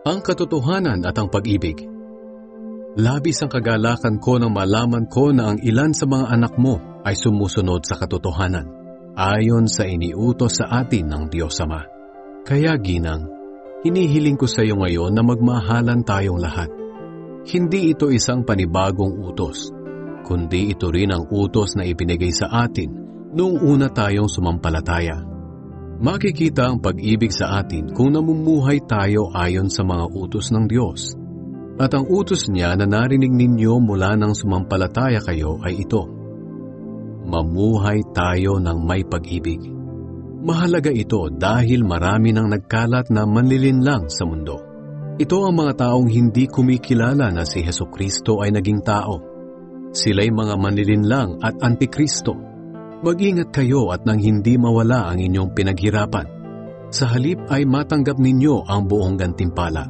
Ang katotohanan at ang pag-ibig. Labis ang kagalakan ko nang malaman ko na ang ilan sa mga anak mo ay sumusunod sa katotohanan, ayon sa iniutos sa atin ng Diyos Ama. Kaya ginang, hinihiling ko sa iyo ngayon na magmahalan tayong lahat. Hindi ito isang panibagong utos, kundi ito rin ang utos na ibinigay sa atin noong una tayong sumampalataya. Makikita ang pag-ibig sa atin kung namumuhay tayo ayon sa mga utos ng Diyos. At ang utos niya na narinig ninyo mula nang sumampalataya kayo ay ito: mamuhay tayo ng may pag-ibig. Mahalaga ito dahil marami nang nagkalat na manlilinlang sa mundo. Ito ang mga taong hindi kumikilala na si Hesukristo ay naging tao. Sila'y mga manlilinlang at antikristo. Mag-ingat kayo at nang hindi mawala ang inyong pinaghirapan. Sa halip ay matanggap ninyo ang buong gantimpala.